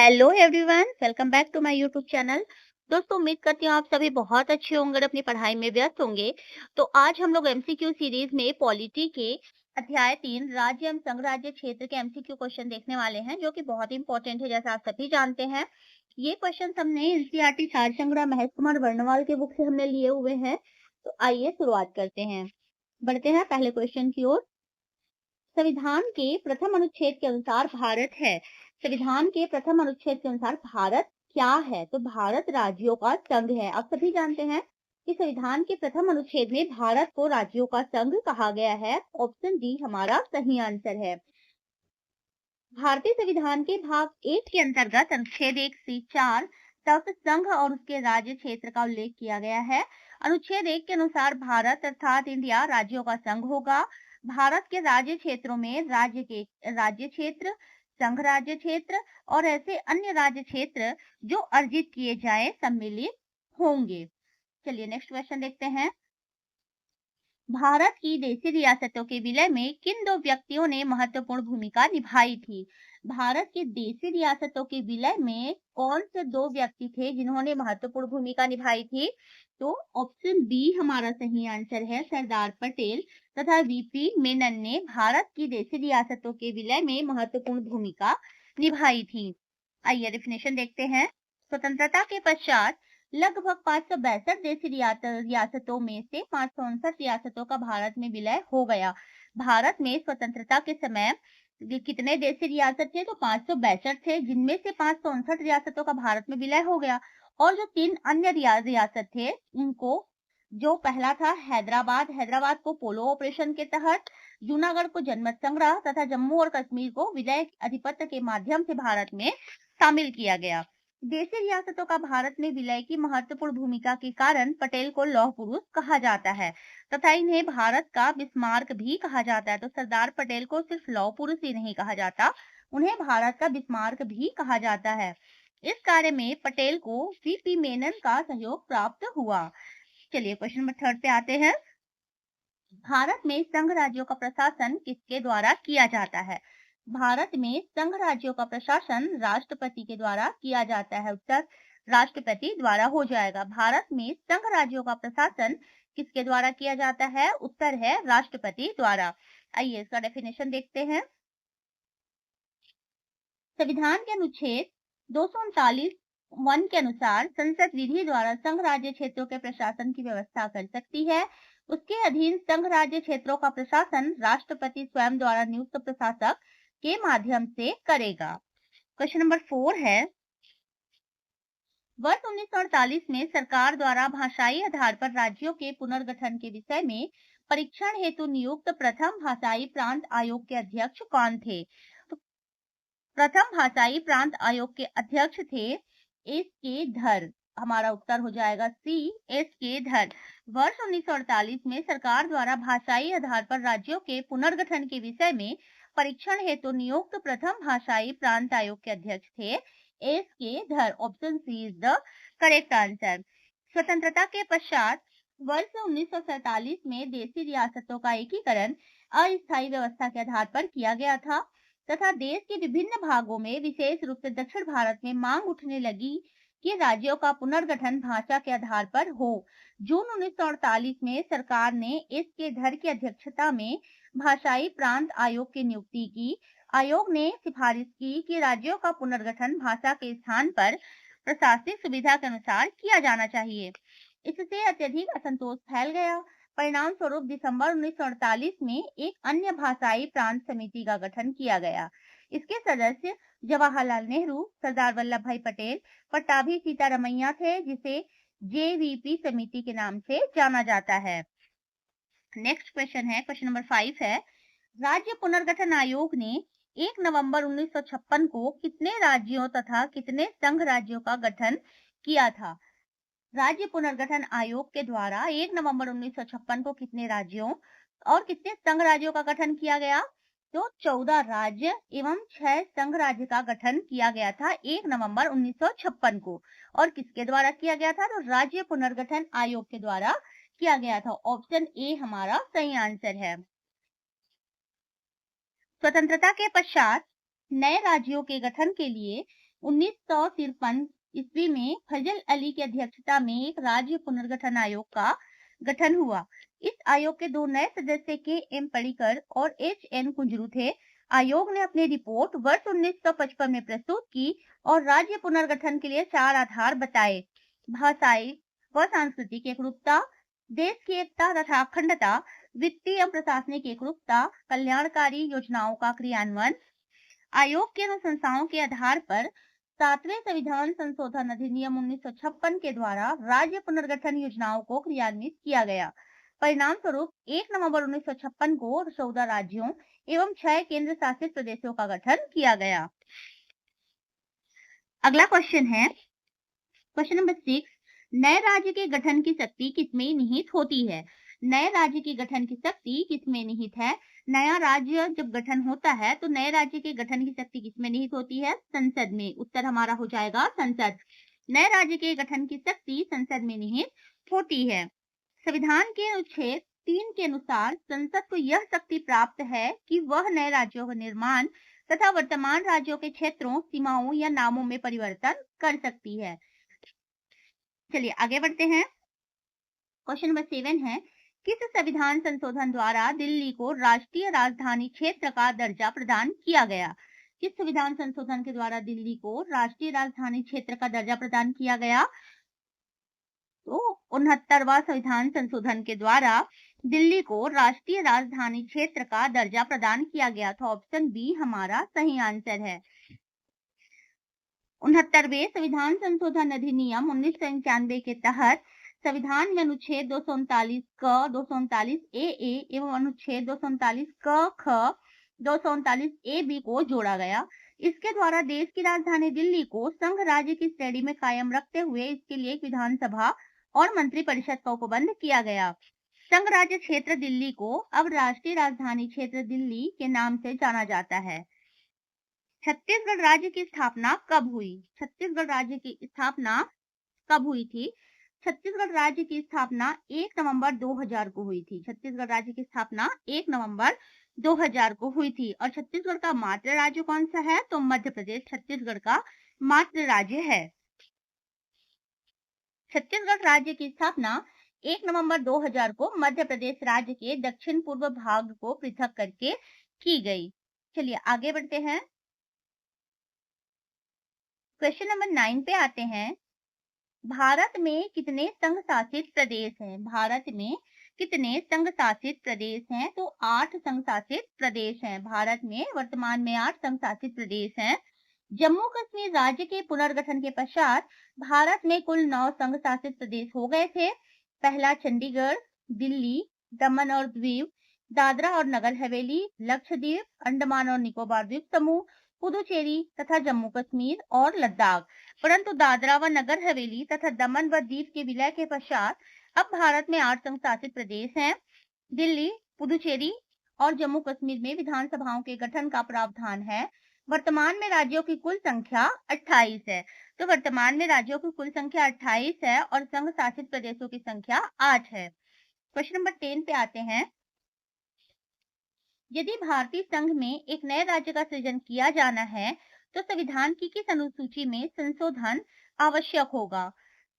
Hello everyone, welcome back to my YouTube channel. दोस्तों, उम्मीद करती हूँ आप सभी बहुत अच्छे होंगे और अपनी पढ़ाई में व्यस्त होंगे। तो आज हम लोग एमसीक्यू सीरीज में पॉलिटी के अध्याय 3 राज्य एवं संघ राज्य क्षेत्र के एमसीक्यू क्वेश्चन देखने वाले हैं, जो कि बहुत इंपॉर्टेंट है, जैसा आप सभी जानते हैं। ये क्वेश्चन हमने एनसीईआरटी सार संग्रह महेश कुमार वर्णवाल के बुक से हमने लिए हुए हैं। तो आइए शुरुआत करते हैं, बढ़ते हैं पहले क्वेश्चन की ओर। संविधान के प्रथम अनुच्छेद के अनुसार भारत है। संविधान के प्रथम अनुच्छेद के अनुसार भारत क्या है? तो भारत राज्यों का संघ है। आप सभी जानते हैं कि संविधान के प्रथम अनुच्छेद में भारत को राज्यों का संघ कहा गया है। ऑप्शन डी हमारा सही आंसर है। भारतीय संविधान के भाग 1 के अंतर्गत अनुच्छेद 1 से 4 तक संघ और उसके राज्य क्षेत्र का उल्लेख किया गया है। अनुच्छेद 1 के अनुसार भारत अर्थात इंडिया राज्यों का संघ होगा। भारत के राज्य क्षेत्रों में राज्य क्षेत्र, संघ राज्य क्षेत्र और ऐसे अन्य राज्य क्षेत्र जो अर्जित किए जाए सम्मिलित होंगे। चलिए नेक्स्ट क्वेश्चन देखते हैं। भारत की देशी रियासतों के विलय में किन दो व्यक्तियों ने महत्वपूर्ण भूमिका निभाई थी? भारत की देशी रियासतों के विलय में कौन से दो व्यक्ति थे जिन्होंने महत्वपूर्ण भूमिका निभाई थी? तो ऑप्शन बी हमारा सही आंसर है, सरदार पटेल तथा वीपी मेनन ने भारत की देशी रियासतों के विलय में महत्वपूर्ण भूमिका निभाई थी। आइए डेफिनेशन देखते हैं। स्वतंत्रता के पश्चात लगभग 562 देशी रियासतों में से 559 रियासतों का भारत में विलय हो गया। भारत में स्वतंत्रता के समय कितने देशी रियासत थे? तो 562 थे, जिनमें से 559 रियासतों का भारत में विलय हो गया। और जो 3 अन्य रियासत थे उनको, जो पहला था हैदराबाद को पोलो ऑपरेशन के तहत, जूनागढ़ को जनमत संग्रह तथा जम्मू और कश्मीर को विलय अधिपत्य के माध्यम से भारत में शामिल किया गया। देशी रियासतों का भारत में विलय की महत्वपूर्ण भूमिका के कारण पटेल को लौह पुरुष कहा जाता है तथा इन्हें भारत का बिस्मार्क भी कहा जाता है। तो सरदार पटेल को सिर्फ लौह पुरुष ही नहीं कहा जाता, उन्हें भारत का बिस्मार्क भी कहा जाता है। इस कार्य में पटेल को वीपी मेनन का सहयोग प्राप्त हुआ। चलिए क्वेश्चन नंबर 3 पे आते हैं। भारत में संघ राज्यों का प्रशासन किसके द्वारा किया जाता है? भारत में संघ राज्यों का प्रशासन राष्ट्रपति के द्वारा किया जाता है। उत्तर राष्ट्रपति द्वारा हो जाएगा। भारत में संघ राज्यों का प्रशासन किसके द्वारा किया जाता है? उत्तर है राष्ट्रपति द्वारा। आइए इसका डेफिनेशन देखते हैं। संविधान के अनुच्छेद 239 के अनुसार संसद विधि द्वारा संघ राज्य क्षेत्रों के प्रशासन की व्यवस्था कर सकती है। उसके अधीन संघ राज्य क्षेत्रों का प्रशासन राष्ट्रपति स्वयं द्वारा नियुक्त प्रशासक के माध्यम से करेगा। क्वेश्चन नंबर 4 है। वर्ष 1948 में सरकार द्वारा भाषाई आधार पर राज्यों के पुनर्गठन के विषय में परीक्षण हेतु नियुक्त प्रथम भाषाई प्रांत आयोग के अध्यक्ष कौन थे? तो प्रथम भाषाई प्रांत आयोग के अध्यक्ष थे एस के धर। हमारा उत्तर हो जाएगा सी, एस के धर। वर्ष 1948 में सरकार द्वारा भाषाई आधार पर राज्यों के पुनर्गठन के विषय में परीक्षण हेतु नियुक्त प्रथम भाषाई प्रांत आयोग के अध्यक्ष थे S K Dhar. Option C is the correct answer. स्वतंत्रता के पश्चात वर्ष 1947 में देशी रियासतों का एकीकरण अस्थायी व्यवस्था के आधार पर किया गया था तथा देश के विभिन्न भागों में विशेष रूप से दक्षिण भारत में मांग उठने लगी कि राज्यों का पुनर्गठन भाषा के आधार पर हो। जून 1948 में सरकार ने एस के धर की अध्यक्षता में भाषाई प्रांत आयोग की नियुक्ति की। आयोग ने सिफारिश की कि राज्यों का पुनर्गठन भाषा के स्थान पर प्रशासनिक सुविधा के अनुसार किया जाना चाहिए। इससे अत्यधिक असंतोष फैल गया। परिणाम स्वरूप दिसंबर 1948 में एक अन्य भाषाई प्रांत समिति का गठन किया गया। इसके सदस्य जवाहरलाल नेहरू, सरदार वल्लभ भाई पटेल, पट्टाभी सीतारमैया थे, जिसे जेवीपी समिति के नाम से जाना जाता है। नेक्स्ट क्वेश्चन है, क्वेश्चन नंबर 5 है। राज्य पुनर्गठन आयोग ने 1 नवंबर 1956 को कितने राज्यों तथा कितने संघ राज्यों का गठन किया था? राज्य पुनर्गठन आयोग के द्वारा 1 नवंबर 1956 को कितने राज्यों और कितने संघ राज्यों का गठन किया गया? तो 14 राज्य एवं 6 संघ राज्य का गठन किया गया था 1 नवंबर 1956 को। और किसके द्वारा किया गया था? तो राज्य पुनर्गठन आयोग के द्वारा किया गया था। ऑप्शन ए हमारा सही आंसर है। स्वतंत्रता के पश्चात नए राज्यों के गठन के लिए 1953 ईस्वी में फजल अली की अध्यक्षता में एक राज्य पुनर्गठन आयोग का गठन हुआ। इस आयोग के दो नए सदस्य के एम पडिक्कर और एच एन कुंजरू थे। आयोग ने अपनी रिपोर्ट वर्ष 1955 में प्रस्तुत की और राज्य पुनर्गठन के लिए 4 आधार बताए: भाषाई व सांस्कृतिक एकरूपता, देश की एकता तथा अखंडता, वित्तीय एवं प्रशासनिक एकरूपता, कल्याणकारी योजनाओं का क्रियान्वयन। आयोग की अनुशंसाओं के आधार पर 7वें संविधान संशोधन अधिनियम 1956 के द्वारा राज्य पुनर्गठन योजनाओं को क्रियान्वित किया गया। परिणाम स्वरूप 1 नवंबर 1956 को 14 राज्यों एवं 6 केंद्र शासित प्रदेशों का गठन किया गया। अगला क्वेश्चन है क्वेश्चन नंबर 6, नए राज्य के गठन की शक्ति किसमें निहित होती है? नए राज्य के गठन की शक्ति किसमें निहित है? नया राज्य जब गठन होता है तो नए राज्य के गठन की शक्ति किसमें निहित होती है? संसद में। उत्तर हमारा हो जाएगा संसद। नए राज्य के गठन की शक्ति संसद में निहित होती है। संविधान के अनुच्छेद 3 के अनुसार संसद को यह शक्ति प्राप्त है कि वह नए राज्यों का निर्माण तथा वर्तमान राज्यों के क्षेत्रों, सीमाओं या नामों में परिवर्तन कर सकती है। चलिए आगे बढ़ते हैं। क्वेश्चन नंबर 7 है, किस संविधान संशोधन द्वारा दिल्ली को राष्ट्रीय राजधानी क्षेत्र का दर्जा प्रदान किया गया? किस संविधान संशोधन के द्वारा दिल्ली को राष्ट्रीय राजधानी क्षेत्र का दर्जा प्रदान किया गया? तो 69वां संविधान संशोधन के द्वारा दिल्ली को राष्ट्रीय राजधानी क्षेत्र का दर्जा प्रदान किया गया था। ऑप्शन बी हमारा सही आंसर है। 69वें संविधान संशोधन अधिनियम 1991 के तहत संविधान में अनुच्छेद 239 क, 239 ए एवं अनुच्छेद 239 क ख, 239 ए बी को जोड़ा गया। इसके द्वारा देश की राजधानी दिल्ली को संघ राज्य की श्रेणी में कायम रखते हुए इसके लिए एक विधानसभा और मंत्रिपरिषद का उपबंध किया गया। संघ राज्य क्षेत्र दिल्ली को अब राष्ट्रीय राजधानी क्षेत्र दिल्ली के नाम से जाना जाता है। छत्तीसगढ़ राज्य की स्थापना कब हुई? छत्तीसगढ़ राज्य की स्थापना कब हुई थी? छत्तीसगढ़ राज्य की स्थापना 1 नवंबर 2000 को हुई थी। छत्तीसगढ़ राज्य की स्थापना 1 नवंबर 2000 को हुई थी। और छत्तीसगढ़ का मातृ राज्य कौन सा है? तो मध्य प्रदेश छत्तीसगढ़ का मातृ राज्य है। छत्तीसगढ़ राज्य की स्थापना 1 नवंबर 2000 को मध्य प्रदेश राज्य के दक्षिण पूर्व भाग को पृथक करके की गई। चलिए आगे बढ़ते हैं। क्वेश्चन नंबर 9 पे आते हैं। भारत में कितने संघ शासित प्रदेश हैं? भारत में कितने संघ शासित प्रदेश हैं? तो 8 संघ शासित प्रदेश हैं। भारत में वर्तमान में 8 संघ शासित प्रदेश हैं। जम्मू कश्मीर राज्य के पुनर्गठन के पश्चात भारत में कुल 9 संघ शासित प्रदेश हो गए थे। पहला चंडीगढ़, दिल्ली, दमन और दीव, दादरा और नगर हवेली, लक्षद्वीप, अंडमान और निकोबार द्वीप समूह, पुदुचेरी तथा जम्मू कश्मीर और लद्दाख। परंतु दादरा व नगर हवेली तथा दमन व दीव के विलय के पश्चात अब भारत में 8 संघ शासित प्रदेश हैं। दिल्ली, पुदुचेरी और जम्मू कश्मीर में विधानसभाओं के गठन का प्रावधान है। वर्तमान में राज्यों की कुल संख्या 28 है। तो वर्तमान में राज्यों की कुल संख्या 28 है और संघ शासित प्रदेशों की संख्या 8 है। क्वेश्चन नंबर 10 पे आते हैं। यदि भारतीय संघ में एक नए राज्य का सृजन किया जाना है तो संविधान की किस अनुसूची में संशोधन आवश्यक होगा?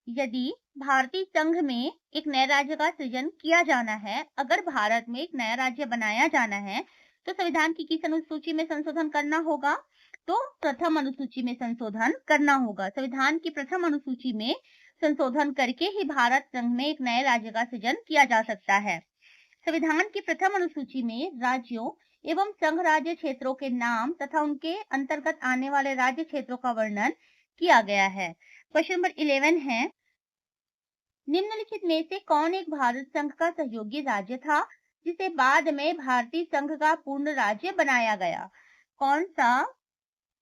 यदि भारतीय संघ में एक नए राज्य का सृजन किया जाना है, अगर भारत में एक नया राज्य बनाया जाना है तो संविधान की किस अनुसूची में संशोधन करना होगा? तो प्रथम अनुसूची में संशोधन करना होगा। संविधान की प्रथम अनुसूची में संशोधन करके ही भारत संघ में एक नए राज्य का सृजन किया जा सकता है। संविधान की प्रथम अनुसूची में राज्यों एवं संघ राज्य क्षेत्रों के नाम तथा उनके अंतर्गत आने वाले राज्य क्षेत्रों का वर्णन किया गया है। क्वेश्चन नंबर 11 है, निम्नलिखित में से कौन एक भारत संघ का सहयोगी राज्य था जिसे बाद में भारतीय संघ का पूर्ण राज्य बनाया गया? कौन सा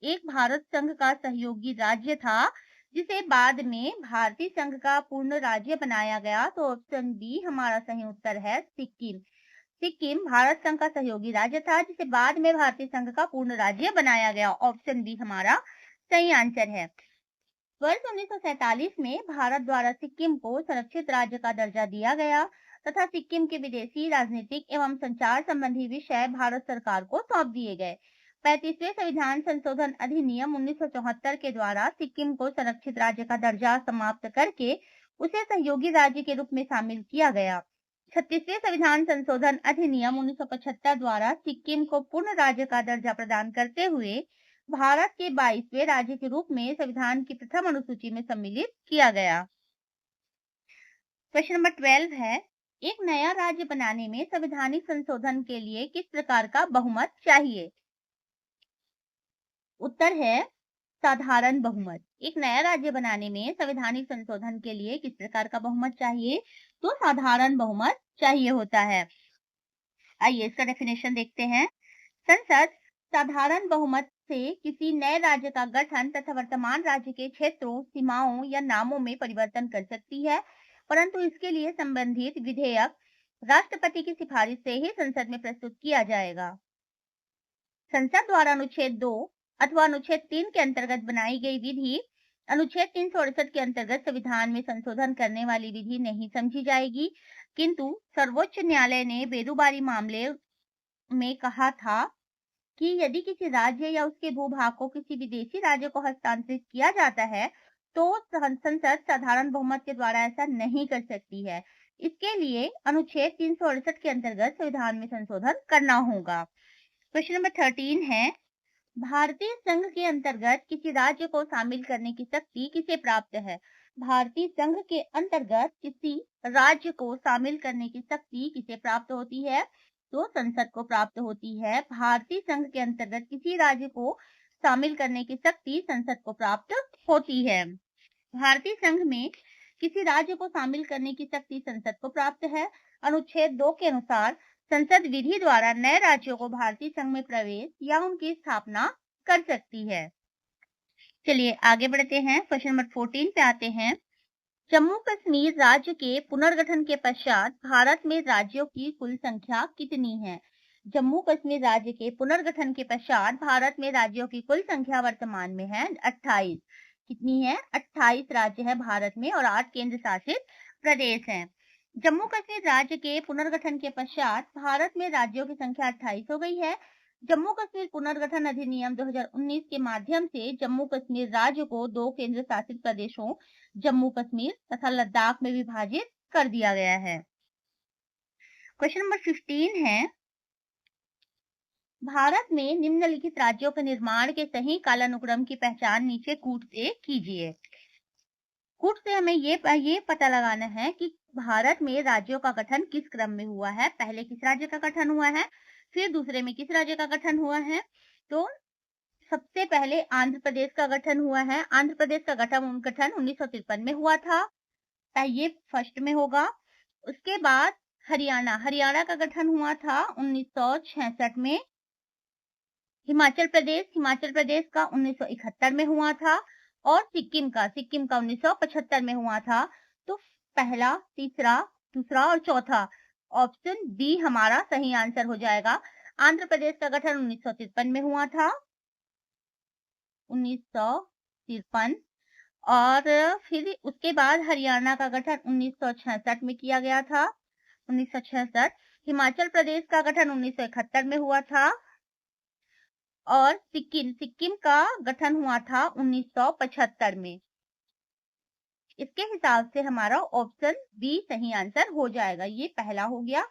एक भारत संघ का सहयोगी राज्य था जिसे बाद में भारतीय संघ का पूर्ण राज्य बनाया गया? तो ऑप्शन बी हमारा सही उत्तर है सिक्किम। सिक्किम भारत संघ का सहयोगी राज्य था जिसे बाद में भारतीय संघ का पूर्ण राज्य बनाया गया। ऑप्शन बी हमारा सही आंसर है। वर्ष 1947 में भारत द्वारा सिक्किम को संरक्षित राज्य का दर्जा दिया गया तथा सिक्किम के विदेशी, राजनीतिक एवं संचार संबंधी विषय भारत सरकार को सौंप दिए गए। 35वें संविधान संशोधन अधिनियम 1974 के द्वारा सिक्किम को संरक्षित राज्य का दर्जा समाप्त करके उसे सहयोगी राज्य के रूप में शामिल किया गया। 36वें संविधान संशोधन अधिनियम 1975 द्वारा सिक्किम को पूर्ण राज्य का दर्जा प्रदान करते हुए भारत के 22वें राज्य के रूप में संविधान की प्रथम अनुसूची में सम्मिलित किया गया। क्वेश्चन नंबर 12 है, एक नया राज्य बनाने में संवैधानिक संशोधन के लिए किस प्रकार का बहुमत चाहिए? उत्तर है साधारण बहुमत। एक नया राज्य बनाने में संवैधानिक संशोधन के लिए किस प्रकार का बहुमत चाहिए? तो साधारण बहुमत चाहिए होता है। आइए इसका डेफिनेशन देखते हैं। संसद साधारण बहुमत से किसी नए राज्य का गठन तथा वर्तमान राज्य के क्षेत्रों, सीमाओं या नामों में परिवर्तन कर सकती है, परंतु इसके लिए संबंधित विधेयक राष्ट्रपति की सिफारिश से ही संसद में प्रस्तुत किया जाएगा। संसद द्वारा अनुच्छेद 2 अथवा अनुच्छेद 3 के अंतर्गत बनाई गई विधि अनुच्छेद 368 के अंतर्गत संविधान में संशोधन करने वाली विधि नहीं समझी जाएगी, किंतु सर्वोच्च न्यायालय ने बेरोबारी मामले में कहा था कि यदि किसी राज्य या उसके भूभाग को किसी विदेशी राज्य को हस्तांतरित किया जाता है तो संसद साधारण बहुमत के द्वारा ऐसा नहीं कर सकती है। इसके लिए अनुच्छेद 368 के अंतर्गत संविधान में संशोधन करना होगा। क्वेश्चन नंबर 13 है, भारतीय संघ के अंतर्गत किसी राज्य को शामिल करने की शक्ति किसे प्राप्त है? भारतीय संघ के अंतर्गत किसी राज्य को शामिल करने की शक्ति किसे प्राप्त होती है? तो संसद को प्राप्त होती है। भारतीय संघ के अंतर्गत किसी राज्य को शामिल करने की शक्ति संसद को प्राप्त होती है। भारतीय संघ में किसी राज्य को शामिल करने की शक्ति संसद को प्राप्त है। अनुच्छेद 2 के अनुसार संसद विधि द्वारा नए राज्यों को भारतीय संघ में प्रवेश या उनकी स्थापना कर सकती है। चलिए आगे बढ़ते हैं। क्वेश्चन नंबर 14 पे आते हैं। जम्मू कश्मीर राज्य के पुनर्गठन के पश्चात भारत में राज्यों की कुल संख्या कितनी है? जम्मू कश्मीर राज्य के पुनर्गठन के पश्चात भारत में राज्यों की कुल संख्या वर्तमान में है 28। कितनी है? 28 राज्य है भारत में और 8 केंद्र शासित प्रदेश हैं। जम्मू कश्मीर राज्य के पुनर्गठन के पश्चात भारत में राज्यों की संख्या 28 हो गई है। जम्मू कश्मीर पुनर्गठन अधिनियम 2019 के माध्यम से जम्मू कश्मीर राज्य को 2 केंद्र शासित प्रदेशों जम्मू कश्मीर तथा लद्दाख में विभाजित कर दिया गया है। क्वेश्चन नंबर 15 है, भारत में निम्नलिखित राज्यों के निर्माण के सही कालानुक्रम की पहचान नीचे कूट से कीजिए। कूट से हमें ये पता लगाना है कि भारत में राज्यों का गठन किस क्रम में हुआ है। पहले किस राज्य का गठन हुआ है, फिर दूसरे में किस राज्य का गठन हुआ है। तो सबसे पहले आंध्र प्रदेश का गठन हुआ है। आंध्र प्रदेश का गठन 1953 में हुआ था, ये फर्स्ट में होगा। उसके बाद हरियाणा का गठन हुआ था 1966 में। हिमाचल प्रदेश का 1971 में हुआ था और सिक्किम का 1975 में हुआ था। तो पहला, तीसरा, दूसरा और चौथा ऑप्शन बी हमारा सही आंसर हो जाएगा। आंध्र प्रदेश का गठन 1953 में हुआ था, 1953, और फिर उसके बाद हरियाणा का गठन 1966 में किया गया था, 1966। हिमाचल प्रदेश का गठन 1971 में हुआ था और सिक्किम का गठन हुआ था 1975 में। इसके हिसाब से हमारा ऑप्शन बी सही आंसर हो जाएगा। ये पहला हो गया,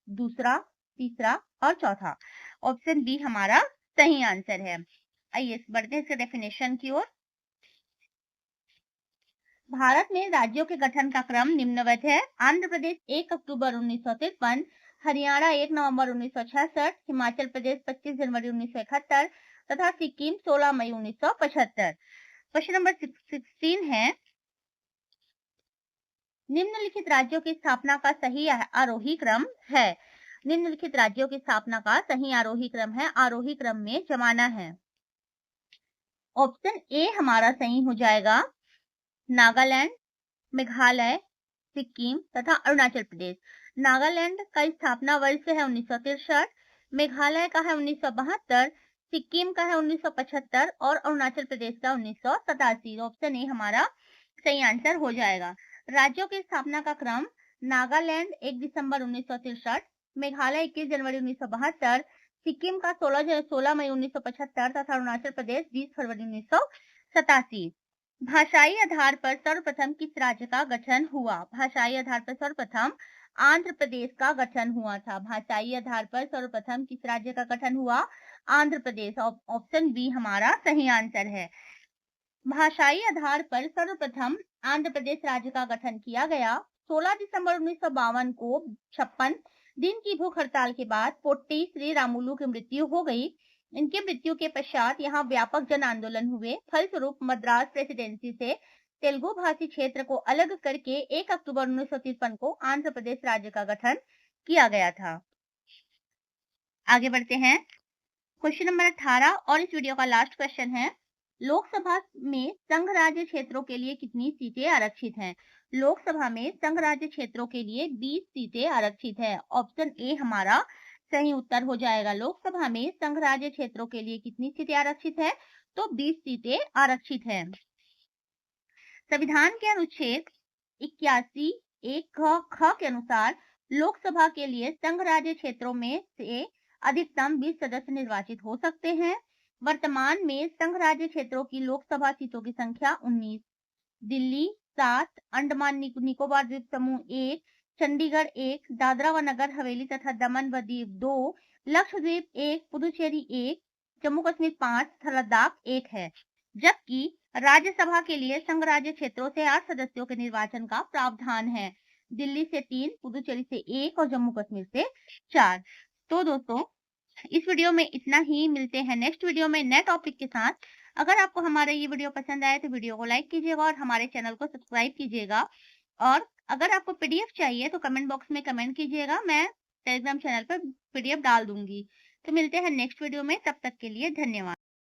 दूसरा, तीसरा और चौथा। ऑप्शन बी हमारा सही आंसर है। आइए बढ़ते हैं इसके डेफिनेशन की ओर। भारत में राज्यों के गठन का क्रम निम्नवत है। आंध्र प्रदेश 1 अक्टूबर 1953, हरियाणा 1 नवंबर 1966, हिमाचल प्रदेश 25 जनवरी 1971 तथा सिक्किम 16 मई 1975। क्वेश्चन नंबर 16 है, निम्नलिखित राज्यों की स्थापना का सही आरोही क्रम है। निम्नलिखित राज्यों की स्थापना का सही आरोही क्रम है। आरोही क्रम में जमाना है। ऑप्शन ए हमारा सही हो जाएगा। नागालैंड, मेघालय, सिक्किम तथा अरुणाचल प्रदेश। नागालैंड का स्थापना वर्ष है 1963, मेघालय का है 1972, सिक्किम का है 1975 और अरुणाचल प्रदेश का 1987। ऑप्शन ए हमारा सही आंसर हो जाएगा। राज्यों की स्थापना का क्रम: नागालैंड 1 दिसंबर 1963, मेघालय 21 जनवरी 1972, सिक्किम का 16 मई 1975 तथा अरुणाचल प्रदेश 20 फरवरी 1987। भाषाई आधार पर सर्वप्रथम किस राज्य का गठन हुआ? भाषाई आधार पर सर्वप्रथम आंध्र प्रदेश का गठन हुआ था। भाषाई आधार पर सर्वप्रथम किस राज्य का गठन हुआ? आंध्र प्रदेश। ऑप्शन बी हमारा सही आंसर है। भाषाई आधार पर सर्वप्रथम आंध्र प्रदेश राज्य का गठन किया गया। 16 दिसंबर 1952 को 56 दिन की भूख हड़ताल के बाद पोट्टी श्री रामुलु की मृत्यु हो गई। इनकी मृत्यु के पश्चात यहाँ व्यापक जन आंदोलन हुए। फलस्वरूप मद्रास प्रेसिडेंसी से तेलुगु भाषी क्षेत्र को अलग करके 1 अक्टूबर 1953 को आंध्र प्रदेश राज्य का गठन किया गया था। आगे बढ़ते हैं। क्वेश्चन नंबर 18 और इस वीडियो का लास्ट क्वेश्चन है, लोकसभा में संघ राज्य क्षेत्रों के लिए कितनी सीटें आरक्षित हैं? लोकसभा में संघ राज्य क्षेत्रों के लिए 20 सीटें आरक्षित है। ऑप्शन ए हमारा सही उत्तर हो जाएगा। लोकसभा में संघ राज्य क्षेत्रों के लिए कितनी सीटें आरक्षित है? तो 20 सीटें आरक्षित है। संविधान के अनुच्छेद 81 एक ख के अनुसार लोकसभा के लिए संघ राज्य क्षेत्रों में से अधिकतम 20 सदस्य निर्वाचित हो सकते हैं। वर्तमान में संघ राज्य क्षेत्रों की लोकसभा सीटों की संख्या 19। दिल्ली 7, अंडमान निकोबार द्वीप समूह 1, चंडीगढ़ 1, दादरा व नगर हवेली तथा दमन व दीव 2, लक्षद्वीप 1, पुदुचेरी 1, जम्मू कश्मीर 5 तथा लद्दाख 1 है। जबकि राज्यसभा के लिए संघ राज्य क्षेत्रों से 8 सदस्यों के निर्वाचन का प्रावधान है। दिल्ली से 3, पुदुचेरी से 1 और जम्मू कश्मीर से 4। तो दोस्तों इस वीडियो में इतना ही। मिलते हैं नेक्स्ट वीडियो में नए टॉपिक के साथ। अगर आपको हमारा ये वीडियो पसंद आए तो वीडियो को लाइक कीजिएगा और हमारे चैनल को सब्सक्राइब कीजिएगा। और अगर आपको पीडीएफ चाहिए तो कमेंट बॉक्स में कमेंट कीजिएगा, मैं टेलीग्राम चैनल पर पीडीएफ डाल दूंगी। तो मिलते हैं नेक्स्ट वीडियो में, तब तक के लिए धन्यवाद।